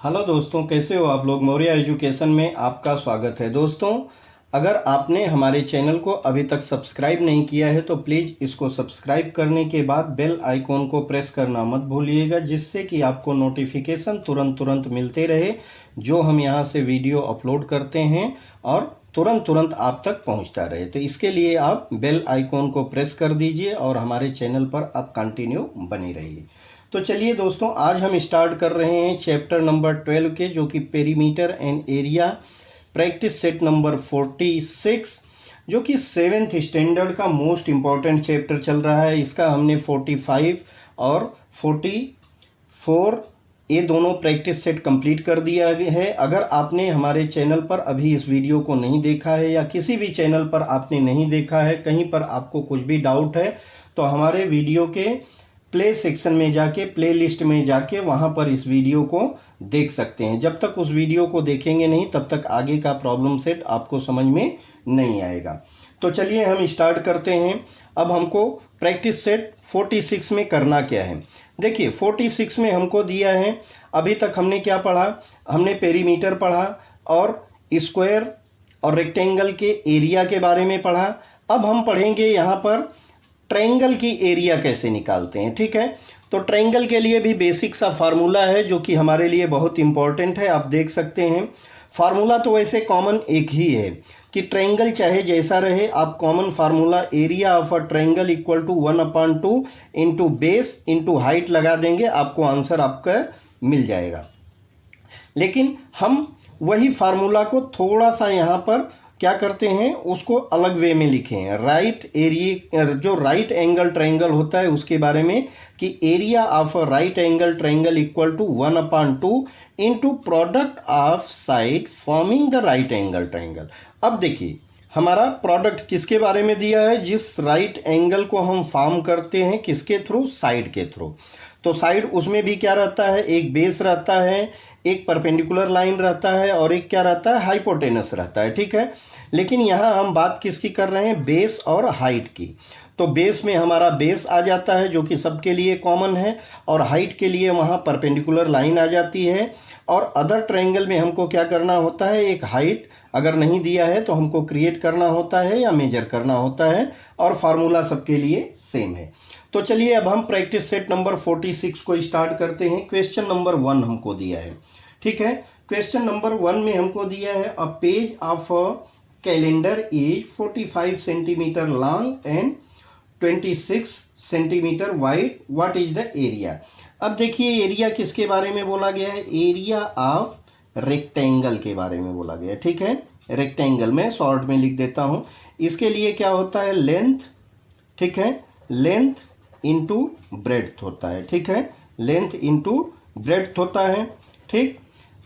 Hello दोस्तों, कैसे हो आप लोग। मौर्य एजुकेशन में आपका स्वागत है। दोस्तों, अगर आपने हमारे चैनल को अभी तक सब्सक्राइब नहीं किया है तो प्लीज़ इसको सब्सक्राइब करने के बाद बेल आइकॉन को प्रेस करना मत भूलिएगा, जिससे कि आपको नोटिफिकेशन तुरंत मिलते रहे जो हम यहाँ से वीडियो अपलोड करते हैं और तुरंत आप तक पहुँचता रहे। तो इसके लिए आप बेल आइकॉन को प्रेस कर दीजिए और हमारे चैनल पर आप कंटिन्यू बनी रहिए। तो चलिए दोस्तों, आज हम स्टार्ट कर रहे हैं चैप्टर नंबर 12 के, जो कि perimeter and area practice set number 46, जो कि 7th स्टैंडर्ड का मोस्ट इम्पॉर्टेंट चैप्टर चल रहा है। इसका हमने 45 और 44 ये दोनों प्रैक्टिस सेट कंप्लीट कर दिया है। अगर आपने हमारे चैनल पर अभी इस वीडियो को नहीं देखा है या किसी भी चैनल पर आपने नहीं देखा है, कहीं पर आपको कुछ भी डाउट है, तो हमारे वीडियो के प्ले सेक्शन में जाके, प्ले लिस्ट में जाके वहाँ पर इस वीडियो को देख सकते हैं। जब तक उस वीडियो को देखेंगे नहीं तब तक आगे का प्रॉब्लम सेट आपको समझ में नहीं आएगा। तो चलिए हम स्टार्ट करते हैं। अब हमको प्रैक्टिस सेट 46 में करना क्या है। देखिए 46 में हमको दिया है, अभी तक हमने क्या पढ़ा, हमने पेरीमीटर पढ़ा और स्क्वायर और रेक्टेंगल के एरिया के बारे में पढ़ा। अब हम पढ़ेंगे यहाँ पर ट्रायंगल की एरिया कैसे निकालते हैं। ठीक है, तो ट्रायंगल के लिए भी बेसिक सा फार्मूला है जो कि हमारे लिए बहुत इंपॉर्टेंट है। आप देख सकते हैं फार्मूला तो वैसे कॉमन एक ही है कि ट्रायंगल चाहे जैसा रहे, आप common formula area of a triangle equal to 1/2 into base into height लगा देंगे, आपको आंसर आपका मिल जाएगा। लेकिन हम वही फार्मूला को थोड़ा सा यहाँ पर क्या करते हैं, उसको अलग वे में लिखे हैं। राइट एरिया, जो राइट एंगल ट्रायंगल होता है उसके बारे में, कि area of a right angle triangle equal to 1/2 into product of side forming the right angle triangle. अब देखिए हमारा प्रोडक्ट किसके बारे में दिया है, जिस राइट एंगल को हम फॉर्म करते हैं किसके थ्रू, साइड के थ्रू। तो साइड उसमें भी क्या रहता है, एक बेस रहता है, एक परपेंडिकुलर लाइन रहता है और एक क्या रहता है, हाइपोटेनस रहता है। ठीक है, लेकिन यहाँ हम बात किसकी कर रहे हैं, बेस और हाइट की। तो बेस में हमारा बेस आ जाता है जो कि सबके लिए कॉमन है, और हाइट के लिए वहाँ परपेंडिकुलर लाइन आ जाती है। और अदर ट्रायंगल में हमको क्या करना होता है, एक हाइट अगर नहीं दिया है तो हमको क्रिएट करना होता है या मेजर करना होता है, और फार्मूला सबके लिए सेम है। तो चलिए अब हम प्रैक्टिस सेट नंबर 46 को स्टार्ट करते हैं। क्वेश्चन नंबर 1 हमको दिया है। ठीक है, क्वेश्चन नंबर 1 में हमको दिया है, a page of a calendar is 45 centimetre long and 26 centimetre wide, what is the area. अब देखिए एरिया किसके बारे में बोला गया है, एरिया ऑफ रेक्टेंगल के बारे में बोला गया है। ठीक है, रेक्टेंगल में शॉर्ट में लिख देता हूँ। इसके लिए क्या होता है, लेंथ। ठीक है, लेंथ इंटू ब्रेड्थ होता है। ठीक है, लेंथ इंटू ब्रेड्थ होता है। ठीक,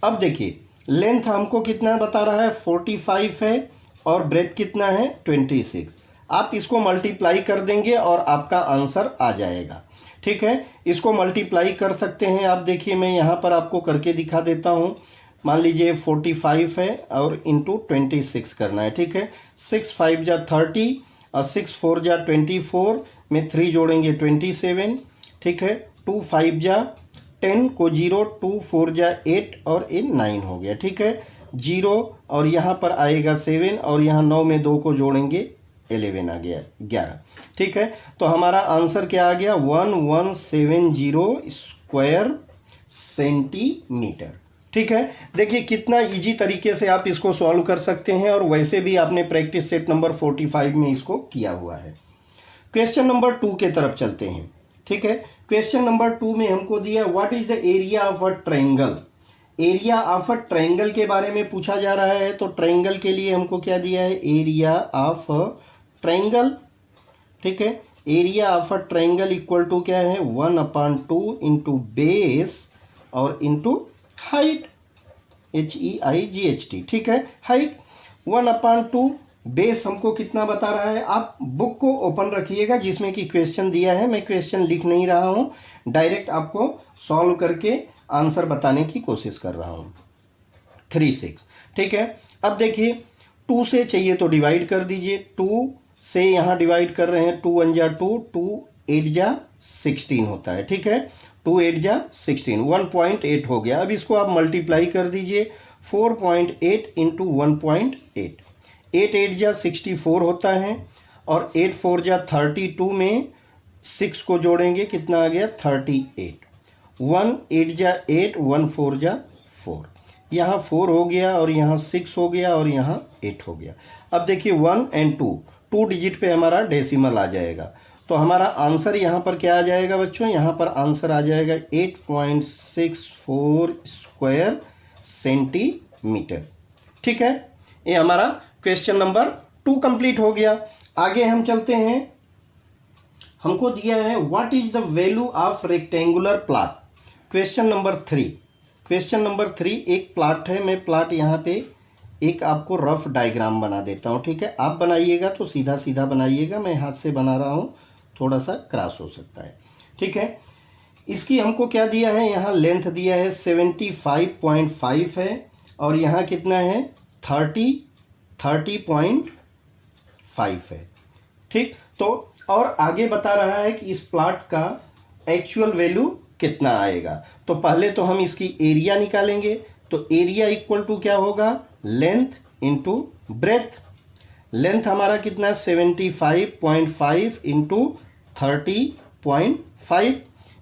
अब देखिए लेंथ हमको कितना बता रहा है, 45 है, और ब्रेथ कितना है, 26। आप इसको मल्टीप्लाई कर देंगे और आपका आंसर आ जाएगा। ठीक है, इसको मल्टीप्लाई कर सकते हैं आप। देखिए मैं यहाँ पर आपको करके दिखा देता हूँ। मान लीजिए 45 है और इंटू 26 करना है। ठीक है, 6 5 जा 30 और 6 4 जा 24 में 3 जोड़ेंगे 27। ठीक है, 2 5 जा 10 को 0, 2 4 जा 8 और ये 9 हो गया। ठीक है, 0 और यहाँ पर आएगा 7 और यहाँ 9 में 2 को जोड़ेंगे 11 आ गया 11। ठीक है, तो हमारा आंसर क्या आ गया, 1170 स्क्वायर सेंटीमीटर। ठीक है, देखिए कितना इजी तरीके से आप इसको सॉल्व कर सकते हैं, और वैसे भी आपने प्रैक्टिस सेट नंबर 45 में इसको किया हुआ है। क्वेश्चन नंबर 2 के तरफ चलते हैं। ठीक है, क्वेश्चन नंबर 2 में हमको दिया, what is the area of a triangle. Area of a triangle के बारे में पूछा जा रहा है। तो ट्रायंगल के लिए हमको क्या दिया है, एरिया ऑफ अ ट्रायंगल। ठीक है, area of a triangle equal to क्या है, 1/2 इंटू बेस और इंटू हाइट, HEIGHT। ठीक है, हाइट 1/2, बेस हमको कितना बता रहा है। आप बुक को ओपन रखिएगा जिसमें कि क्वेश्चन दिया है, मैं क्वेश्चन लिख नहीं रहा हूँ, डायरेक्ट आपको सॉल्व करके आंसर बताने की कोशिश कर रहा हूँ। 36। ठीक है, अब देखिए 2 से चाहिए तो डिवाइड कर दीजिए। 2 से यहाँ डिवाइड कर रहे हैं, 2 1 जा 2, 2 8 जा 16 होता है। ठीक है, 2 8 जा 16, 1.8 हो गया। अब इसको आप मल्टीप्लाई कर दीजिए, 4.8 इंटू 1.8, 8 8 जा 64 होता है, और 8 4 जा 32 में 6 को जोड़ेंगे, कितना आ गया 38, 1 8 जा 8, 1 4 जा 4, यहाँ 4 हो गया और यहाँ 6 हो गया और यहाँ 8 हो गया। अब देखिए 1 एंड 2 डिजिट पे हमारा डेसिमल आ जाएगा, तो हमारा आंसर यहाँ पर क्या आ जाएगा बच्चों, यहाँ पर आंसर आ जाएगा 8.64 स्क्वायर सेंटीमीटर। ठीक है, ये हमारा क्वेश्चन नंबर 2 कंप्लीट हो गया। आगे हम चलते हैं, हमको दिया है what is the value of rectangular plot. Question number 3, question number 3 एक प्लॉट है। मैं प्लॉट यहाँ पे एक आपको रफ डायग्राम बना देता हूँ, ठीक है। आप बनाइएगा तो सीधा सीधा बनाइएगा, मैं हाथ से बना रहा हूँ, थोड़ा सा क्रॉस हो सकता है, ठीक है। इसकी हमको क्या दिया है, यहाँ लेंथ दिया है 75.5 है, और यहाँ कितना है 30.5 है, ठीक। तो और आगे बता रहा है कि इस प्लॉट का एक्चुअल वैल्यू कितना आएगा। तो पहले तो हम इसकी एरिया निकालेंगे, तो एरिया इक्वल टू क्या होगा, लेंथ इंटू ब्रेथ। लेंथ हमारा कितना है 75.5 इंटू 30.5।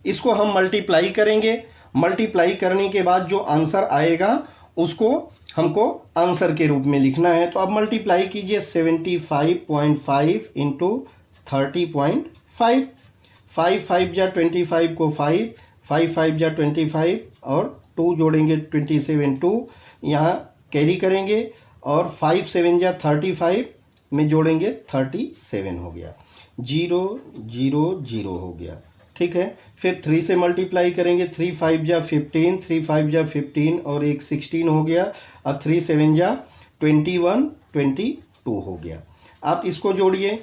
इसको हम मल्टीप्लाई करेंगे, मल्टीप्लाई करने के बाद जो आंसर आएगा उसको हमको आंसर के रूप में लिखना है। तो अब मल्टीप्लाई कीजिए 75.5 इंटू 30.5, 5 5 जा 25 को 5, 5 5 जा 25 और 2 जोड़ेंगे 27, 2 यहाँ कैरी करेंगे, और 5 7 जा 35 में जोड़ेंगे 37 हो गया, 0 0 0 हो गया, ठीक है। फिर 3 से मल्टीप्लाई करेंगे, 3 5 जा 15, 3 5 जा 15 और एक 16 हो गया, और 3 7 जा 21 22 हो गया। आप इसको जोड़िए,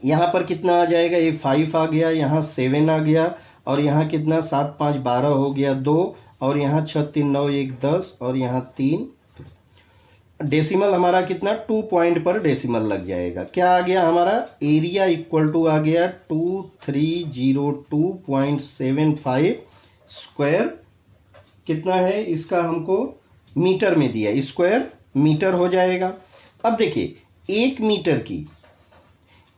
यहाँ पर कितना आ जाएगा, ये 5 आ गया, यहाँ 7 आ गया, और यहाँ कितना 7 5 12 हो गया 2, और यहाँ 6 3 9 1 10, और यहाँ 3। डेसिमल हमारा कितना 2 पॉइंट पर डेसिमल लग जाएगा। क्या आ गया हमारा, एरिया इक्वल टू आ गया 2302.75 स्क्वायर, कितना है इसका हमको मीटर में दिया, स्क्वायर मीटर हो जाएगा। अब देखिए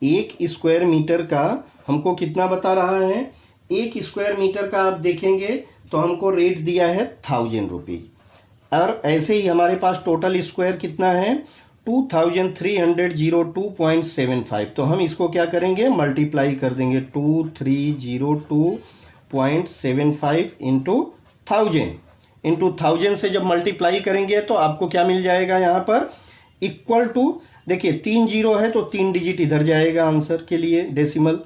एक स्क्वायर मीटर का हमको कितना बता रहा है, एक स्क्वायर मीटर का आप देखेंगे तो हमको रेट दिया है 1000 रुपीज़, और ऐसे ही हमारे पास टोटल स्क्वायर कितना है 2302.75। तो हम इसको क्या करेंगे, मल्टीप्लाई कर देंगे 2302.75 इंटू 1000 से जब मल्टीप्लाई करेंगे तो आपको क्या मिल जाएगा, यहाँ पर इक्वल टू, देखिए 3 जीरो है तो 3 डिजिट इधर जाएगा आंसर के लिए, डेसिमल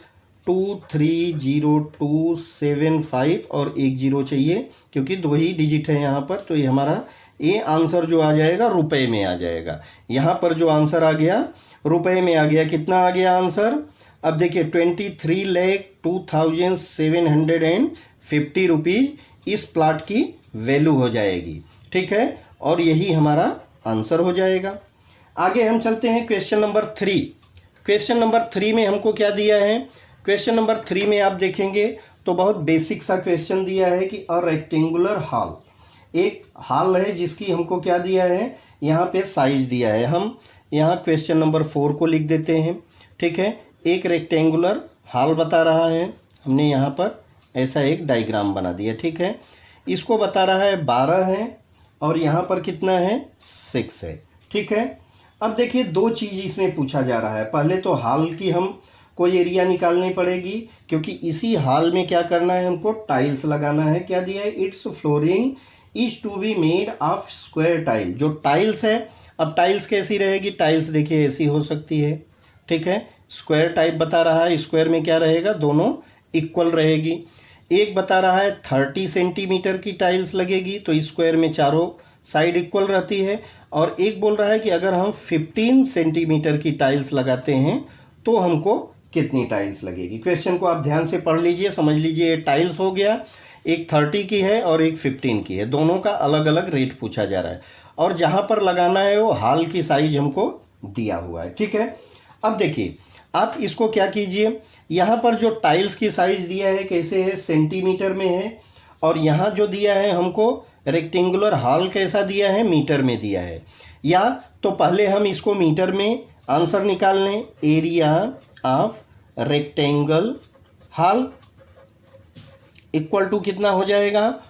230275 और 1 जीरो चाहिए क्योंकि 2 ही डिजिट है यहाँ पर। तो ये हमारा ये आंसर जो आ जाएगा रुपए में आ जाएगा। यहाँ पर जो आंसर आ गया रुपए में आ गया, कितना आ गया आंसर, अब देखिए 23,02,750 रुपीज़ इस प्लाट की वैल्यू हो जाएगी, ठीक है। और यही हमारा आंसर हो जाएगा। आगे हम चलते हैं क्वेश्चन नंबर 3। क्वेश्चन नंबर 3 में हमको क्या दिया है, क्वेश्चन नंबर 3 में आप देखेंगे तो बहुत बेसिक सा क्वेश्चन दिया है कि अ रेक्टेंगुलर हॉल, एक हॉल है जिसकी हमको क्या दिया है, यहाँ पे साइज दिया है। हम यहाँ क्वेश्चन नंबर 4 को लिख देते हैं, ठीक है। एक रेक्टेंगुलर हॉल बता रहा है, हमने यहाँ पर ऐसा एक डायग्राम बना दिया, ठीक है। इसको बता रहा है 12 है और यहाँ पर कितना है 6 है, ठीक है। अब देखिए 2 चीज़ इसमें पूछा जा रहा है। पहले तो हॉल की हम कोई एरिया निकालनी पड़ेगी क्योंकि इसी हॉल में क्या करना है, हमको टाइल्स लगाना है। क्या दिया है, it's flooring is to be made of square tile. जो टाइल्स है, अब टाइल्स कैसी रहेगी, टाइल्स देखिए ऐसी हो सकती है, ठीक है। स्क्वायर टाइप बता रहा है, स्क्वायर में क्या रहेगा, दोनों इक्वल रहेगी। एक बता रहा है 30 सेंटीमीटर की टाइल्स लगेगी तो स्क्वायर में चारों साइड इक्वल रहती है। और एक बोल रहा है कि अगर हम 15 सेंटीमीटर की टाइल्स लगाते हैं तो हमको कितनी टाइल्स लगेगी। क्वेश्चन को आप ध्यान से पढ़ लीजिए, समझ लीजिए। ये टाइल्स हो गया, एक 30 की है और एक 15 की है, दोनों का अलग अलग रेट पूछा जा रहा है। और जहाँ पर लगाना है वो हॉल की साइज हमको दिया हुआ है, ठीक है। अब देखिए आप इसको क्या कीजिए, यहाँ पर जो टाइल्स की साइज दिया है कैसे है, सेंटीमीटर में है, और यहाँ जो दिया है हमको रेक्टेंगुलर हॉल कैसा दिया है, मीटर में दिया है। या तो पहले हम इसको मीटर में आंसर निकाल लें, area of rectangle hall equal to कितना हो जाएगा,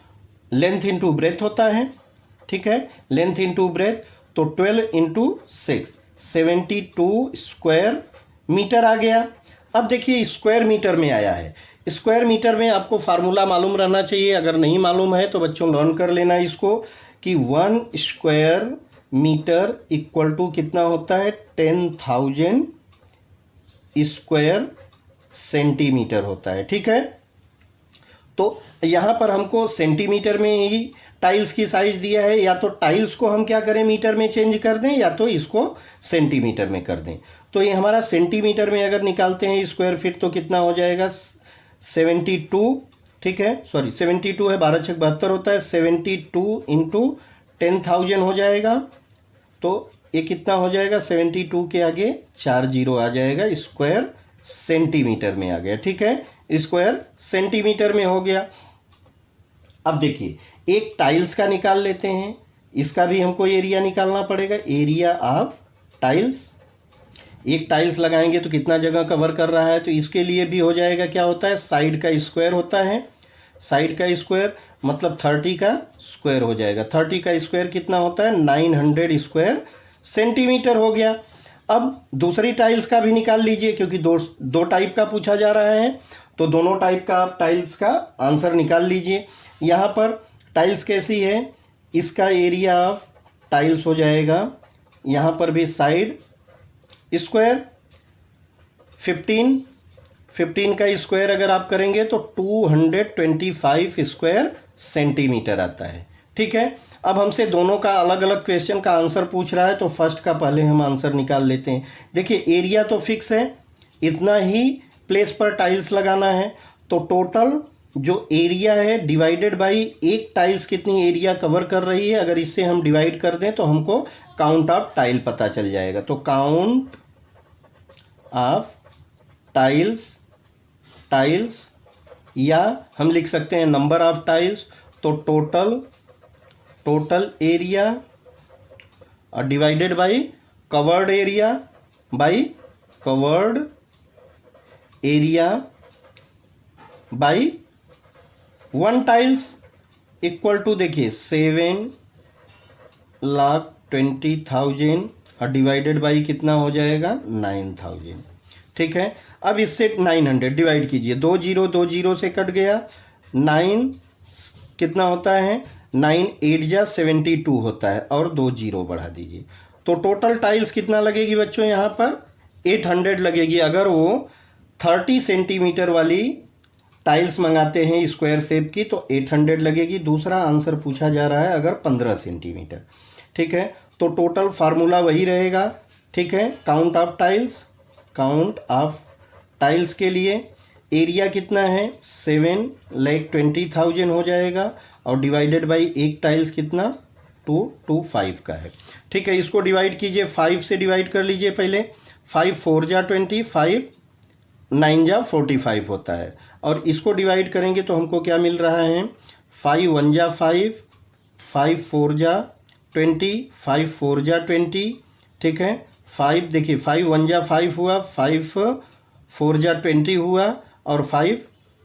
लेंथ इंटू ब्रेथ होता है, ठीक है, लेंथ इंटू ब्रेथ, तो 12 इंटू 6 72 स्क्वायर मीटर आ गया। अब देखिए स्क्वायर मीटर में आया है, स्क्वायर मीटर में आपको फार्मूला मालूम रहना चाहिए, अगर नहीं मालूम है तो बच्चों लर्न कर लेना इसको कि 1 स्क्वायर मीटर इक्वल टू कितना होता है, 10,000 स्क्वायर सेंटीमीटर होता है, ठीक है। तो यहाँ पर हमको सेंटीमीटर में ही टाइल्स की साइज दिया है, या तो टाइल्स को हम क्या करें मीटर में चेंज कर दें, या तो इसको सेंटीमीटर में कर दें। तो ये हमारा सेंटीमीटर में अगर निकालते हैं स्क्वायर फीट तो कितना हो जाएगा, 72, ठीक है, सॉरी 72 है, 12 छक 72 होता है, 72 इंटू 10,000 हो जाएगा। तो ये कितना हो जाएगा, 72 के आगे 4 जीरो आ जाएगा, स्क्वायर सेंटीमीटर में आ गया, ठीक है, स्क्वायर सेंटीमीटर में हो गया। अब देखिए एक टाइल्स का निकाल लेते हैं, इसका भी हमको एरिया निकालना पड़ेगा, एरिया ऑफ टाइल्स। एक टाइल्स लगाएंगे तो कितना जगह कवर कर रहा है, तो इसके लिए भी हो जाएगा, क्या होता है, साइड का स्क्वायर होता है, साइड का स्क्वायर मतलब 30 का स्क्वायर हो जाएगा, 30 का स्क्वायर कितना होता है, 900 स्क्वायर सेंटीमीटर हो गया। अब दूसरी टाइल्स का भी निकाल लीजिए, क्योंकि दो टाइप का पूछा जा रहा है, तो दोनों टाइप का आप टाइल्स का आंसर निकाल लीजिए। यहाँ पर टाइल्स कैसी है, इसका एरिया ऑफ टाइल्स हो जाएगा, यहाँ पर भी साइड स्क्वायर 15 का स्क्वायर अगर आप करेंगे तो 225 स्क्वायर सेंटीमीटर आता है, ठीक है। अब हमसे दोनों का अलग अलग क्वेश्चन का आंसर पूछ रहा है, तो फर्स्ट का पहले हम आंसर निकाल लेते हैं। देखिए एरिया तो फिक्स है, इतना ही प्लेस पर टाइल्स लगाना है, तो टोटल जो एरिया है डिवाइडेड बाई एक टाइल्स कितनी एरिया कवर कर रही है, अगर इससे हम डिवाइड कर दें तो हमको काउंट ऑफ टाइल पता चल जाएगा। तो काउंट ऑफ टाइल्स या हम लिख सकते हैं नंबर ऑफ टाइल्स, तो total area divided by covered area by 1 tiles equal to, देखिए 7,20,000 और डिवाइडेड बाई कितना हो जाएगा, 9,000, ठीक है। अब इससे 900 डिवाइड कीजिए, 2 जीरो से कट गया, 9 कितना होता है, 9 8 जा 72 होता है, और 2 जीरो बढ़ा दीजिए, तो टोटल टाइल्स कितना लगेगी बच्चों, यहाँ पर 800 लगेगी। अगर वो 30 सेंटीमीटर वाली टाइल्स मंगाते हैं स्क्वायर शेप की तो 800 लगेगी। दूसरा आंसर पूछा जा रहा है अगर 15 सेंटीमीटर, ठीक है, तो टोटल फार्मूला वही रहेगा, ठीक है। काउंट ऑफ टाइल्स के लिए एरिया कितना है, 7,20,000 हो जाएगा, और डिवाइडेड बाई एक टाइल्स कितना, 225 का है, ठीक है। इसको डिवाइड कीजिए, 5 से डिवाइड कर लीजिए पहले, 5 4 जा 20, 5 9 जा 45 होता है, और इसको डिवाइड करेंगे तो हमको क्या मिल रहा है, 5 1 जा 5, 5 4 जा 20, 5 4 जा 20, ठीक है। 5 देखिए 5 1 जा 5 हुआ, 5 4 जा 20 हुआ, और 5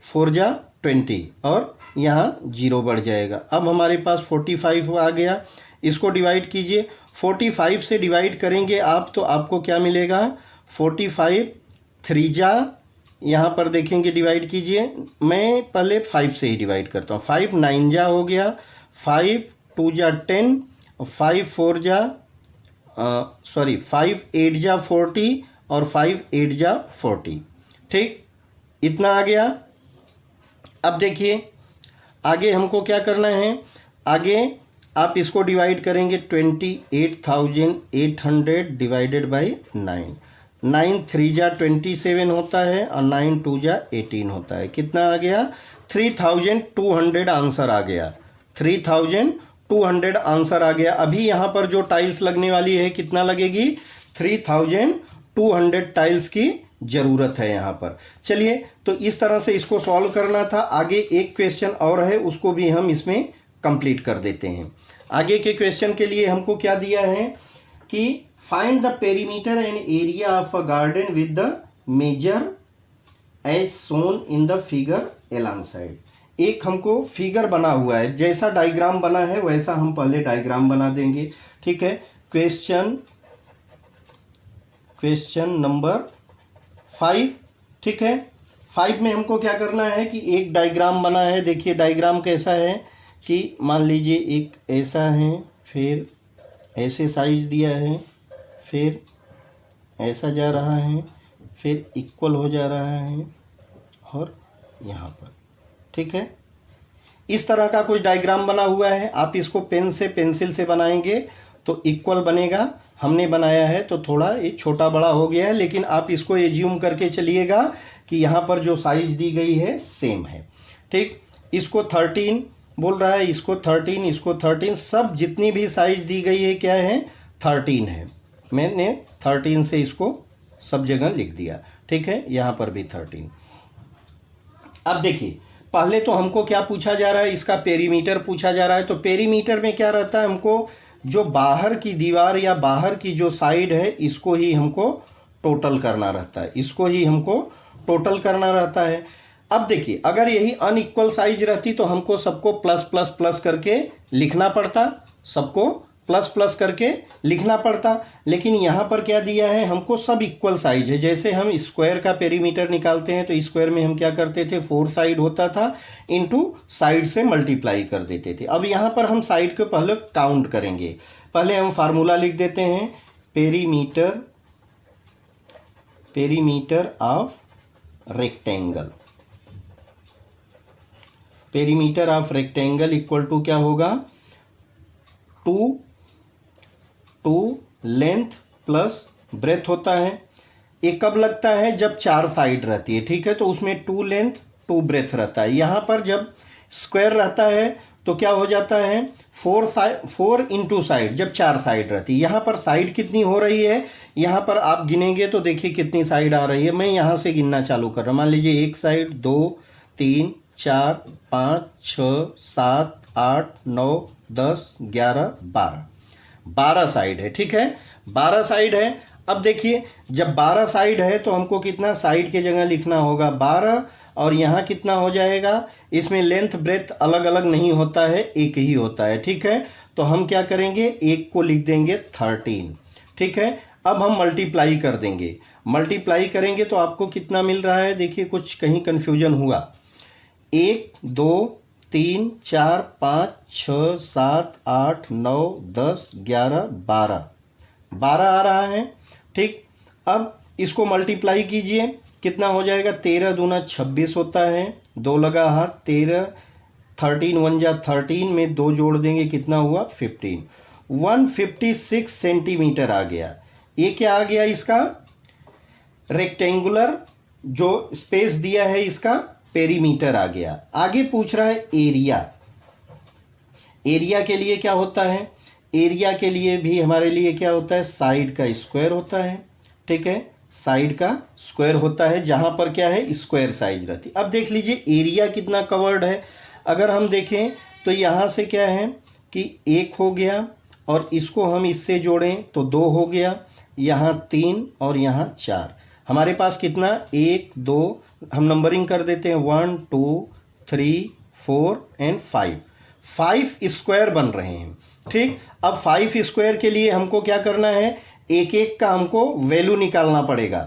4 जा 20, और यहाँ जीरो बढ़ जाएगा। अब हमारे पास 45 आ गया, इसको डिवाइड कीजिए, 45 से डिवाइड करेंगे आप तो आपको क्या मिलेगा, 45 3 जा, यहाँ पर देखेंगे डिवाइड कीजिए, मैं पहले 5 से ही डिवाइड करता हूँ, 5 9 जा हो गया, 5 2 जा 10, 5 4 जा 5 8 जा 40, और 5 8 जा 40, ठीक, इतना आ गया। अब देखिए आगे हमको क्या करना है, आगे आप इसको डिवाइड करेंगे, 28,800 डिवाइडेड बाई 9, 9 3 जा 27 होता है, और 9 2 जा 18 होता है, कितना आ गया, 3,200 आंसर आ गया, 3,200 आंसर आ गया। अभी यहाँ पर जो टाइल्स लगने वाली है कितना लगेगी, 3,200 टाइल्स की ज़रूरत है यहाँ पर। चलिए, तो इस तरह से इसको सॉल्व करना था। आगे एक क्वेश्चन और है, उसको भी हम इसमें कंप्लीट कर देते हैं। आगे के क्वेश्चन के लिए हमको क्या दिया है कि find the perimeter and area of a garden with the measure as shown in the figure along side. एक हमको फिगर बना हुआ है, जैसा डायग्राम बना है वैसा हम पहले डायग्राम बना देंगे। ठीक है, क्वेश्चन नंबर 5। ठीक है, 5 में हमको क्या करना है कि एक डायग्राम बना है। देखिए डायग्राम कैसा है कि मान लीजिए एक ऐसा है, फिर ऐसे साइज दिया है, फिर ऐसा जा रहा है, फिर इक्वल हो जा रहा है और यहाँ पर। ठीक है, इस तरह का कुछ डायग्राम बना हुआ है। आप इसको पेंसिल से बनाएंगे तो इक्वल बनेगा। हमने बनाया है तो थोड़ा ये छोटा बड़ा हो गया है, लेकिन आप इसको एज्यूम करके चलिएगा कि यहाँ पर जो साइज दी गई है सेम है। ठीक, इसको 13 बोल रहा है, इसको 13, इसको 13, सब जितनी भी साइज दी गई है क्या है, 13 है। मैंने 13 से इसको सब जगह लिख दिया। ठीक है, यहाँ पर भी 13। अब देखिए, पहले तो हमको क्या पूछा जा रहा है, इसका पेरीमीटर पूछा जा रहा है। तो पेरीमीटर में क्या रहता है, हमको जो बाहर की दीवार या बाहर की जो साइड है इसको ही हमको टोटल करना रहता है, इसको ही हमको टोटल करना रहता है। अब देखिए, अगर यही अनइक्वल साइज रहती तो हमको सबको प्लस प्लस प्लस करके लिखना पड़ता, सबको प्लस प्लस करके लिखना पड़ता। लेकिन यहाँ पर क्या दिया है, हमको सब इक्वल साइज है। जैसे हम स्क्वायर का पेरीमीटर निकालते हैं तो स्क्वायर में हम क्या करते थे, 4 साइड होता था, इनटू साइड से मल्टीप्लाई कर देते थे। अब यहाँ पर हम साइड को पहले काउंट करेंगे। पहले हम फार्मूला लिख देते हैं, perimeter of rectangle. Perimeter of rectangle equal to क्या होगा, 2 लेंथ प्लस ब्रेथ होता है। ये कब लगता है, जब 4 साइड रहती है। ठीक है, तो उसमें 2 लेंथ 2 ब्रेथ रहता है। यहाँ पर जब स्क्वायर रहता है तो क्या हो जाता है, 4 इंटू साइड, जब 4 साइड रहती है। यहाँ पर साइड कितनी हो रही है, यहाँ पर आप गिनेंगे तो देखिए कितनी साइड आ रही है। मैं यहाँ से गिनना चालू कर रहा हूँ। मान लीजिए एक साइड, 2 3 4 5 6 7 8 9 10 11 12 साइड है। ठीक है, 12 साइड है। अब देखिए, जब 12 साइड है तो हमको कितना साइड के जगह लिखना होगा, 12, और यहाँ कितना हो जाएगा, इसमें लेंथ ब्रेथ अलग अलग नहीं होता है, एक ही होता है। ठीक है, तो हम क्या करेंगे, एक को लिख देंगे 13। ठीक है, अब हम मल्टीप्लाई कर देंगे। मल्टीप्लाई करेंगे तो आपको कितना मिल रहा है, देखिए कुछ कहीं कन्फ्यूजन हुआ। 1 2 3 4 5 6 7 8 9 10 11 12 आ रहा है। ठीक, अब इसको मल्टीप्लाई कीजिए, कितना हो जाएगा, 13 दूना 26 होता है, 2 लगा हाथ, 13 13 1 जा 13 में 2 जोड़ देंगे, कितना हुआ 15। 156 सेंटीमीटर आ गया। ये क्या आ गया, इसका रेक्टेंगुलर जो स्पेस दिया है इसका पेरीमीटर आ गया। आगे पूछ रहा है एरिया। एरिया के लिए क्या होता है, एरिया के लिए भी हमारे लिए क्या होता है, साइड का स्क्वायर होता है। ठीक है, साइड का स्क्वायर होता है, जहाँ पर क्या है, स्क्वायर साइज रहती। अब देख लीजिए एरिया कितना कवर्ड है। अगर हम देखें तो यहाँ से क्या है कि 1 हो गया, और इसको हम इससे जोड़ें तो 2 हो गया, यहाँ 3 और यहाँ 4। हमारे पास कितना, 1 2, हम नंबरिंग कर देते हैं, 1 2 3 4 एंड 5 स्क्वायर बन रहे हैं। ठीक, अब 5 स्क्वायर के लिए हमको क्या करना है, एक एक का हमको वैल्यू निकालना पड़ेगा।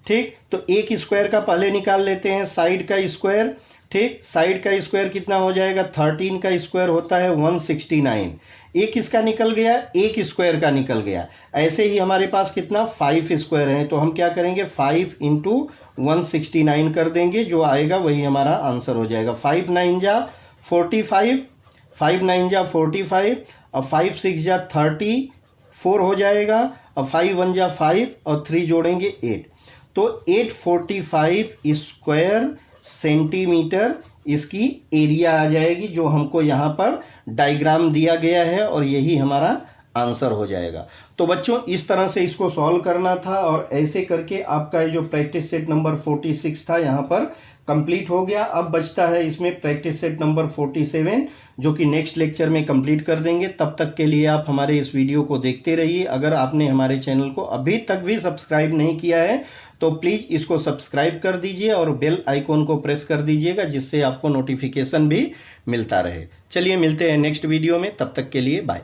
ठीक, तो एक स्क्वायर का पहले निकाल लेते हैं, साइड का स्क्वायर। ठीक, साइड का स्क्वायर कितना हो जाएगा, 13 का स्क्वायर होता है 169। एक इसका निकल गया, एक स्क्वायर का निकल गया। ऐसे ही हमारे पास कितना, 5 स्क्वायर हैं, तो हम क्या करेंगे, 5 इंटू 169 कर देंगे, जो आएगा वही हमारा आंसर हो जाएगा। 5 9 जा 45, 5 9 जा 45, और 5 6 जा 34 हो जाएगा, और 5 1 जा 5 और 3 जोड़ेंगे 8, तो 845 स्क्वायर सेंटीमीटर इसकी एरिया आ जाएगी, जो हमको यहाँ पर डायग्राम दिया गया है, और यही हमारा आंसर हो जाएगा। तो बच्चों इस तरह से इसको सॉल्व करना था और ऐसे करके आपका ये जो प्रैक्टिस सेट नंबर 46 था यहाँ पर कंप्लीट हो गया। अब बचता है इसमें प्रैक्टिस सेट नंबर 47 जो कि नेक्स्ट लेक्चर में कंप्लीट कर देंगे। तब तक के लिए आप हमारे इस वीडियो को देखते रहिए। अगर आपने हमारे चैनल को अभी तक भी सब्सक्राइब नहीं किया है तो प्लीज़ इसको सब्सक्राइब कर दीजिए और बेल आइकॉन को प्रेस कर दीजिएगा, जिससे आपको नोटिफिकेशन भी मिलता रहे। चलिए मिलते हैं नेक्स्ट वीडियो में, तब तक के लिए बाय।